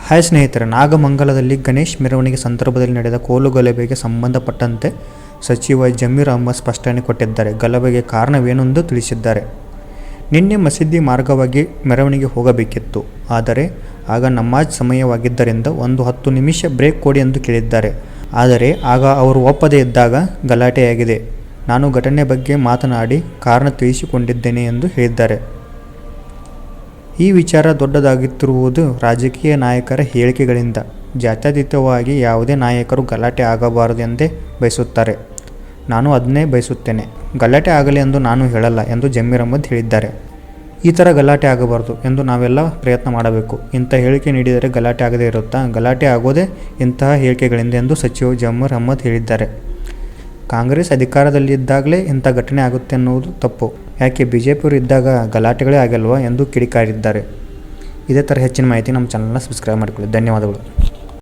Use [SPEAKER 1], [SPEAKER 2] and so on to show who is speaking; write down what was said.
[SPEAKER 1] Hi ಸ್ನೇಹಿತರೆ, ನಾಗಮಂಗಲದಲ್ಲಿ ಗಣೇಶ್ ಮೆರವಣಿಗೆ ಸಂದರ್ಭದಲ್ಲಿ ನಡೆದ ಕೋಲು ಗಲಭೆಗೆ ಸಂಬಂಧಪಟ್ಟಂತೆ ಸಚಿವ ಜಮೀರ್ ಅಹ್ಮದ್ ಸ್ಪಷ್ಟನೆ ಕೊಟ್ಟಿದ್ದಾರೆ. ಗಲಭೆಗೆ ಕಾರಣವೇನೆಂದು ತಿಳಿಸಿದ್ದಾರೆ. ನಿನ್ನೆ ಮಸೀದಿ ಮಾರ್ಗವಾಗಿ ಮೆರವಣಿಗೆ ಹೋಗಬೇಕಿತ್ತು. ಆದರೆ ಆಗ ನಮಾಜ್ ಸಮಯವಾಗಿದ್ದರಿಂದ ಒಂದು 10 ನಿಮಿಷ ಬ್ರೇಕ್ ಕೊಡಿ ಎಂದು ಕೇಳಿದ್ದಾರೆ. ಆದರೆ ಆಗ ಅವರು ಒಪ್ಪದೇ ಇದ್ದಾಗ ಗಲಾಟೆಯಾಗಿದೆ. ನಾನು ಘಟನೆ ಬಗ್ಗೆ ಮಾತನಾಡಿ ಕಾರಣ ತಿಳಿಸಿಕೊಂಡಿದ್ದೇನೆ ಎಂದು ಹೇಳಿದ್ದಾರೆ. ಈ ವಿಚಾರ ದೊಡ್ಡದಾಗುತ್ತಿರುವುದು ರಾಜಕೀಯ ನಾಯಕರ ಹೇಳಿಕೆಗಳಿಂದ. ಜಾತ್ಯತೀತವಾಗಿ ಯಾವುದೇ ನಾಯಕರು ಗಲಾಟೆ ಆಗಬಾರದು ಎಂದೇ ಬಯಸುತ್ತಾರೆ. ನಾನು ಅದನ್ನೇ ಬಯಸುತ್ತೇನೆ. ಗಲಾಟೆ ಆಗಲಿ ಎಂದು ನಾನು ಹೇಳಲ್ಲ ಎಂದು ಜಮೀರ್ ಅಹ್ಮದ್ ಹೇಳಿದ್ದಾರೆ. ಈ ಥರ ಗಲಾಟೆ ಆಗಬಾರದು ಎಂದು ನಾವೆಲ್ಲ ಪ್ರಯತ್ನ ಮಾಡಬೇಕು. ಇಂಥ ಹೇಳಿಕೆ ನೀಡಿದರೆ ಗಲಾಟೆ ಆಗದೇ ಇರುತ್ತಾ? ಗಲಾಟೆ ಆಗೋದೇ ಇಂತಹ ಹೇಳಿಕೆಗಳಿಂದ ಎಂದು ಸಚಿವ ಜಮೀರ್ ಅಹ್ಮದ್ ಹೇಳಿದ್ದಾರೆ. ಕಾಂಗ್ರೆಸ್ ಅಧಿಕಾರದಲ್ಲಿದ್ದಾಗಲೇ ಇಂಥ ಘಟನೆ ಆಗುತ್ತೆ ಅನ್ನುವುದು ತಪ್ಪು. ಯಾಕೆ ಬಿಜೆಪಿಯವರು ಇದ್ದಾಗ ಗಲಾಟೆಗಳೇ ಆಗಲ್ವಾ ಎಂದು ಕಿಡಿಕಾರಿದ್ದಾರೆ. ಇದೇ ಥರ ಹೆಚ್ಚಿನ ಮಾಹಿತಿ ನಮ್ಮ ಚಾನಲ್ನ ಸಬ್ಸ್ಕ್ರೈಬ್ ಮಾಡಿಕೊಳ್ಳಿ. ಧನ್ಯವಾದಗಳು.